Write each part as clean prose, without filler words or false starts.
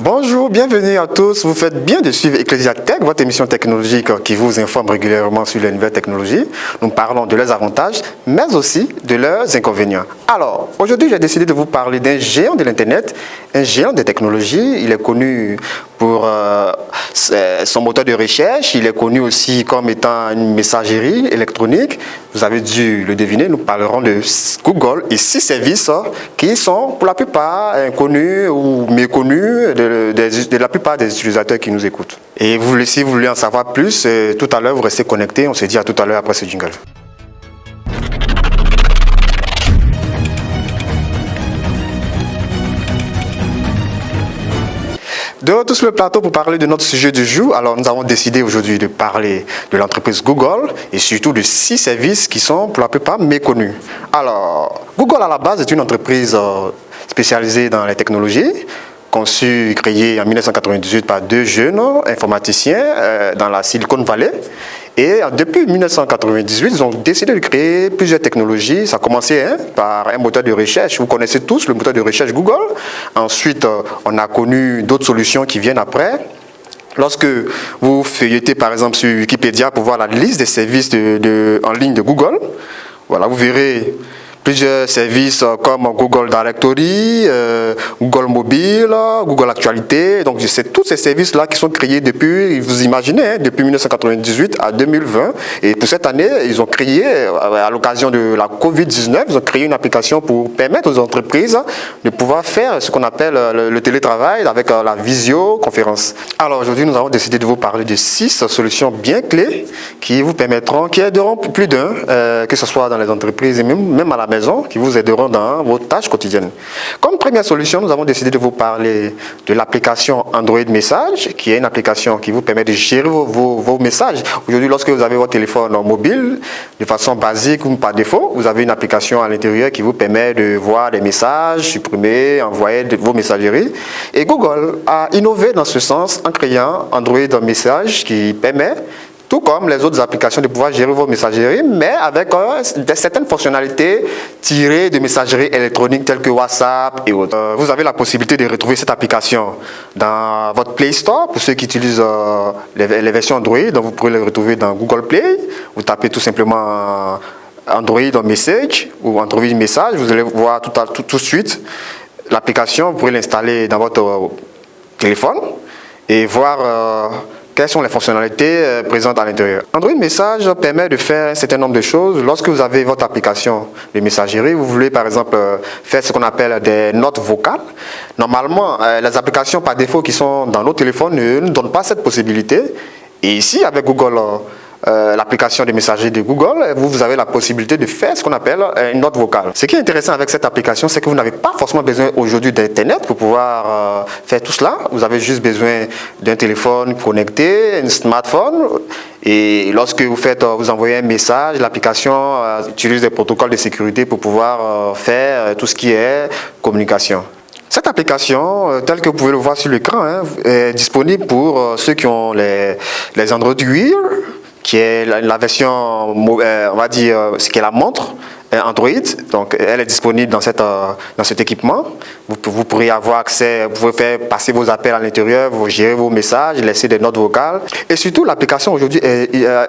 Bonjour, bienvenue à tous. Vous faites bien de suivre Ecclesiatech, votre émission technologique qui vous informe régulièrement sur les nouvelles technologies. Nous parlons de leurs avantages, mais aussi de leurs inconvénients. Alors, aujourd'hui, j'ai décidé de vous parler d'un géant de l'Internet, un géant des technologies. Il est connu pour son moteur de recherche. Il est connu aussi comme étant une messagerie électronique. Vous avez dû le deviner, nous parlerons de Google et 6 services qui sont pour la plupart inconnus ou méconnus de la plupart des utilisateurs qui nous écoutent. Et si vous voulez en savoir plus, tout à l'heure, vous restez connectés. On se dit à tout à l'heure après ce jingle. De retour sur le plateau pour parler de notre sujet du jour. Alors, nous avons décidé aujourd'hui de parler de l'entreprise Google et surtout de 6 services qui sont pour la plupart méconnus. Alors, Google à la base est une entreprise spécialisée dans les technologies, conçue et créée en 1998 par 2 jeunes informaticiens dans la Silicon Valley. Et depuis 1998, ils ont décidé de créer plusieurs technologies. Ça a commencé par un moteur de recherche. Vous connaissez tous le moteur de recherche Google. Ensuite, on a connu d'autres solutions qui viennent après. Lorsque vous feuilletez par exemple sur Wikipédia pour voir la liste des services en ligne de Google, voilà, vous verrez plusieurs services comme Google Directory, Google Mobile, Google Actualité. Donc, c'est tous ces services-là qui sont créés depuis, vous imaginez, depuis 1998 à 2020. Et pour cette année, ils ont créé, à l'occasion de la COVID-19, ils ont créé une application pour permettre aux entreprises de pouvoir faire ce qu'on appelle le télétravail avec la visioconférence. Alors, aujourd'hui, nous avons décidé de vous parler de 6 solutions bien clés qui vous permettront, qui aideront plus d'un, que ce soit dans les entreprises et même à la maison, qui vous aideront dans vos tâches quotidiennes. Comme première solution, nous avons décidé de vous parler de l'application Android Message, qui est une application qui vous permet de gérer vos messages. Aujourd'hui, lorsque vous avez votre téléphone mobile, de façon basique ou par défaut, vous avez une application à l'intérieur qui vous permet de voir des messages, supprimer, envoyer vos messageries. Et Google a innové dans ce sens en créant Android Message qui permet, tout comme les autres applications, de pouvoir gérer vos messageries, mais avec certaines fonctionnalités tirées de messageries électroniques telles que WhatsApp et autres. Vous avez la possibilité de retrouver cette application dans votre Play Store, pour ceux qui utilisent les versions Android. Donc vous pourrez les retrouver dans Google Play. Vous tapez tout simplement Android Message ou Android Message. Vous allez voir tout de suite l'application. Vous pourrez l'installer dans votre téléphone et voir quelles sont les fonctionnalités présentes à l'intérieur. Android Message permet de faire un certain nombre de choses. Lorsque vous avez votre application de messagerie, vous voulez par exemple faire ce qu'on appelle des notes vocales. Normalement, les applications par défaut qui sont dans nos téléphones ne nous donnent pas cette possibilité. Et ici, avec Google, l'application de messagerie de Google, vous avez la possibilité de faire ce qu'on appelle une note vocale. Ce qui est intéressant avec cette application, c'est que vous n'avez pas forcément besoin aujourd'hui d'Internet pour pouvoir faire tout cela. Vous avez juste besoin d'un téléphone connecté, un smartphone. Et lorsque vous envoyez un message, l'application utilise des protocoles de sécurité pour pouvoir faire tout ce qui est communication. Cette application, telle que vous pouvez le voir sur l'écran, est disponible pour ceux qui ont les Android Wear, qui est la version, on va dire, ce qui est la montre Android. Donc, elle est disponible dans cet équipement. Vous pourrez avoir accès, vous pouvez faire passer vos appels à l'intérieur, vous gérer vos messages, laisser des notes vocales. Et surtout, l'application aujourd'hui,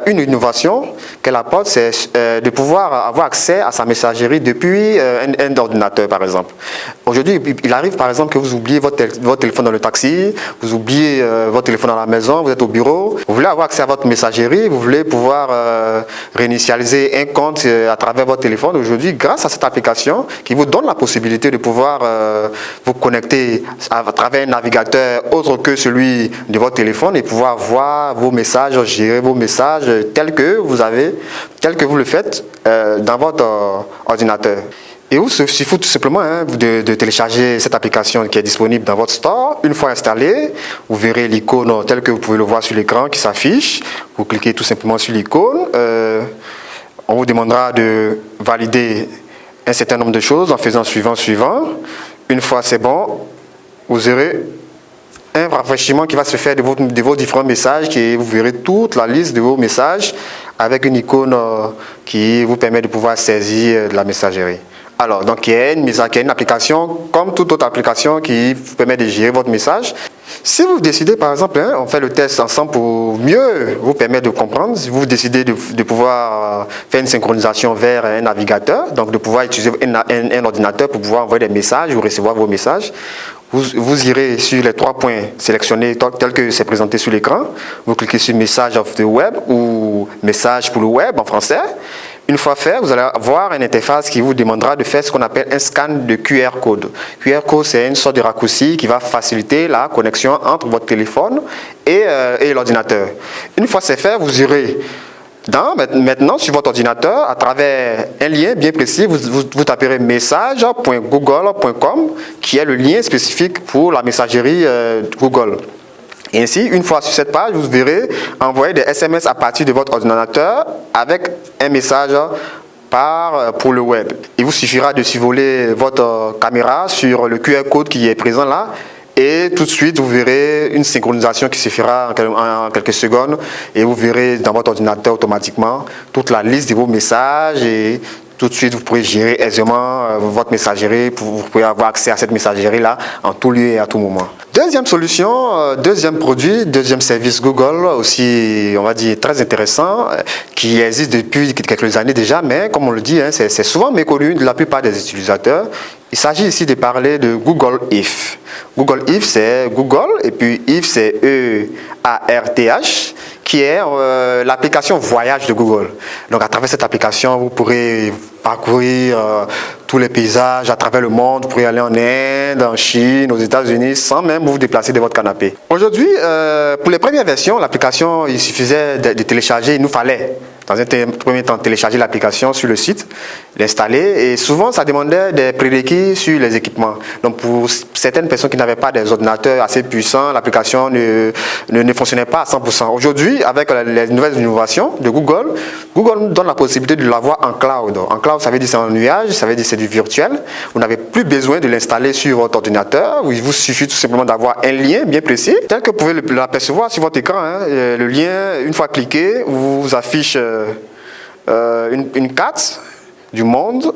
une innovation qu'elle apporte, c'est de pouvoir avoir accès à sa messagerie depuis un ordinateur, par exemple. Aujourd'hui, il arrive, par exemple, que vous oubliez votre téléphone dans le taxi, vous oubliez votre téléphone à la maison, vous êtes au bureau, vous voulez avoir accès à votre messagerie, vous voulez pouvoir réinitialiser un compte à travers votre téléphone. Aujourd'hui, grâce à cette application qui vous donne la possibilité de pouvoir vous connecter à travers un navigateur autre que celui de votre téléphone et pouvoir voir vos messages, gérer vos messages tels que vous le faites dans votre ordinateur. Et il suffit tout simplement de télécharger cette application qui est disponible dans votre store. Une fois installée, vous verrez l'icône telle que vous pouvez le voir sur l'écran qui s'affiche. Vous cliquez tout simplement sur l'icône. On vous demandera de valider un certain nombre de choses en faisant suivant. Une fois c'est bon, vous aurez un rafraîchissement qui va se faire de vos différents messages et vous verrez toute la liste de vos messages avec une icône qui vous permet de pouvoir saisir de la messagerie. Alors, donc il y a une application, comme toute autre application, qui vous permet de gérer votre message. Si vous décidez, par exemple, on fait le test ensemble pour mieux vous permettre de comprendre, si vous décidez de pouvoir faire une synchronisation vers un navigateur, donc de pouvoir utiliser un ordinateur pour pouvoir envoyer des messages ou recevoir vos messages, vous irez sur les 3 points sélectionnés tels que c'est présenté sur l'écran. Vous cliquez sur Message of the Web ou Message pour le web en français. Une fois fait, vous allez avoir une interface qui vous demandera de faire ce qu'on appelle un scan de QR code. QR code, c'est une sorte de raccourci qui va faciliter la connexion entre votre téléphone et l'ordinateur. Une fois c'est fait, vous irez maintenant sur votre ordinateur, à travers un lien bien précis, vous taperez message.google.com qui est le lien spécifique pour la messagerie Google. Et ainsi, une fois sur cette page, vous verrez envoyer des SMS à partir de votre ordinateur avec un message pour le web. Il vous suffira de survoler votre caméra sur le QR code qui est présent là et tout de suite, vous verrez une synchronisation qui se fera en quelques secondes et vous verrez dans votre ordinateur automatiquement toute la liste de vos messages et tout de suite, vous pourrez gérer aisément votre messagerie, vous pouvez avoir accès à cette messagerie-là en tout lieu et à tout moment. Deuxième solution, deuxième produit, deuxième service Google, aussi, on va dire, très intéressant, qui existe depuis quelques années déjà, mais comme on le dit, c'est souvent méconnu de la plupart des utilisateurs. Il s'agit ici de parler de Google If. Google If, c'est Google, et puis If, c'est E-A-R-T-H, qui est l'application voyage de Google. Donc à travers cette application, vous pourrez parcourir tous les paysages à travers le monde. Vous pourrez aller en Inde, en Chine, aux États-Unis, sans même vous déplacer de votre canapé. Aujourd'hui, pour les premières versions, l'application, il suffisait de télécharger, il nous fallait dans un premier temps télécharger l'application sur le site, l'installer, et souvent ça demandait des prérequis sur les équipements. Donc pour certaines personnes qui n'avaient pas des ordinateurs assez puissants, l'application ne fonctionnait pas à 100%. Aujourd'hui, avec les nouvelles innovations de Google, Google nous donne la possibilité de l'avoir en cloud. En cloud, ça veut dire c'est en nuage, ça veut dire c'est du virtuel. Vous n'avez plus besoin de l'installer sur votre ordinateur. Il vous suffit tout simplement d'avoir un lien bien précis, tel que vous pouvez l'apercevoir sur votre écran. Le lien, une fois cliqué, vous affiche une carte du monde.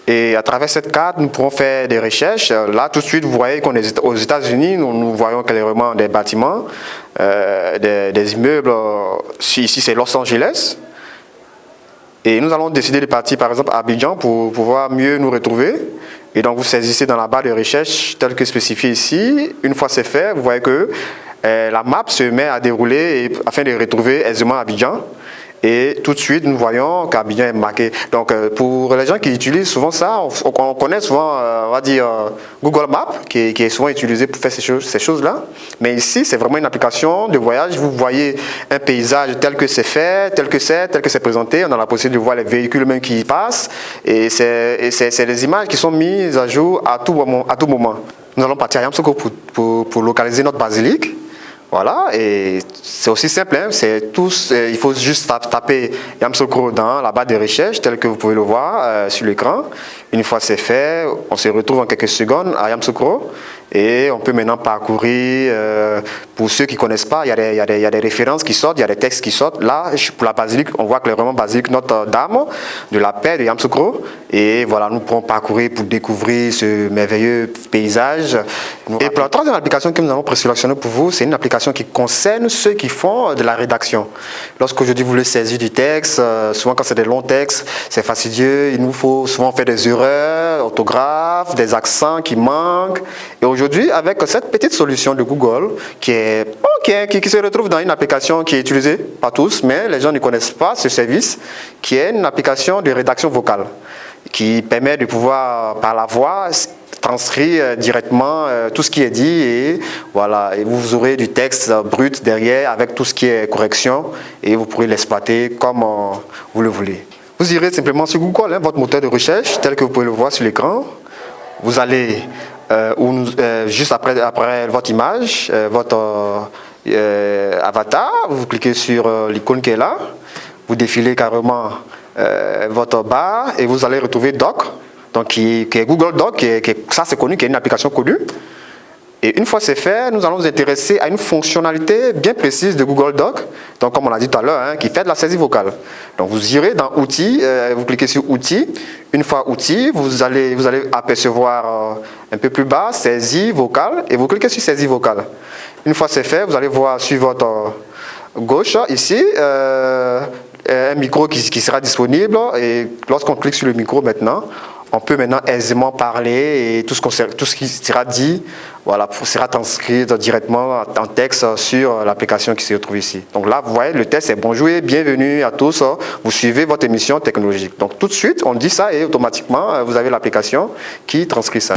Et à travers cette carte, nous pourrons faire des recherches. Là, tout de suite, vous voyez qu'on est aux États-Unis. Nous voyons clairement des bâtiments, des immeubles. Ici, c'est Los Angeles. Et nous allons décider de partir, par exemple, à Abidjan pour pouvoir mieux nous retrouver. Et donc, vous saisissez dans la barre de recherche telle que spécifiée ici. Une fois c'est fait, vous voyez que la map se met à dérouler afin de retrouver aisément Abidjan. Et tout de suite, nous voyons qu'Abidjan est marqué. Donc, pour les gens qui utilisent souvent ça, on connaît souvent, on va dire, Google Maps, qui est souvent utilisé pour faire ces choses-là. Mais ici, c'est vraiment une application de voyage. Vous voyez un paysage tel que c'est fait, tel que c'est présenté. On a la possibilité de voir les véhicules même qui y passent. Et c'est des images qui sont mises à jour à tout moment. Nous allons partir à Yamoussoukro pour localiser notre basilique. Voilà, et c'est aussi simple, il faut juste taper Yamoussoukro dans la barre de recherche, telle que vous pouvez le voir sur l'écran. Une fois c'est fait, on se retrouve en quelques secondes à Yamoussoukro et on peut maintenant parcourir. Pour ceux qui ne connaissent pas, il y a des références qui sortent, il y a des textes qui sortent. Là, pour la basilique, on voit clairement basilique Notre-Dame de la Paix de Yamoussoukro. Et voilà, nous pourrons parcourir pour découvrir ce merveilleux paysage. Et pour la troisième application que nous avons présélectionnée pour vous, c'est une application qui concerne ceux qui font de la rédaction. Lorsqu'aujourd'hui vous voulez saisir du texte, souvent quand c'est des longs textes, c'est fastidieux, il nous faut souvent faire des erreurs, orthographes, des accents qui manquent. Et aujourd'hui, avec cette petite solution de Google qui se retrouve dans une application qui est utilisée par tous, mais les gens ne connaissent pas ce service, qui est une application de rédaction vocale, qui permet de pouvoir, par la voix, transcrire directement tout ce qui est dit et voilà, et vous aurez du texte brut derrière avec tout ce qui est correction et vous pourrez l'exploiter comme vous le voulez. Vous irez simplement sur Google, votre moteur de recherche, tel que vous pouvez le voir sur l'écran. Vous allez juste après votre image, votre avatar, vous cliquez sur l'icône qui est là, vous défilez carrément votre barre et vous allez retrouver Doc, donc qui est Google Doc, ça c'est connu, qui est une application connue. Et une fois c'est fait, nous allons nous intéresser à une fonctionnalité bien précise de Google Doc, donc comme on l'a dit tout à l'heure, qui fait de la saisie vocale. Donc vous irez dans Outils, vous cliquez sur Outils. Une fois Outils, vous allez apercevoir un peu plus bas Saisie vocale et vous cliquez sur Saisie vocale. Une fois c'est fait, vous allez voir sur votre gauche ici un micro qui sera disponible, et lorsqu'on clique sur le micro maintenant, on peut maintenant aisément parler et tout ce qui sera dit, voilà, sera transcrit directement en texte sur l'application qui se trouve ici. Donc là, vous voyez, le texte est bonjour et bienvenue à tous. Vous suivez votre émission technologique. Donc tout de suite, on dit ça et automatiquement, vous avez l'application qui transcrit ça.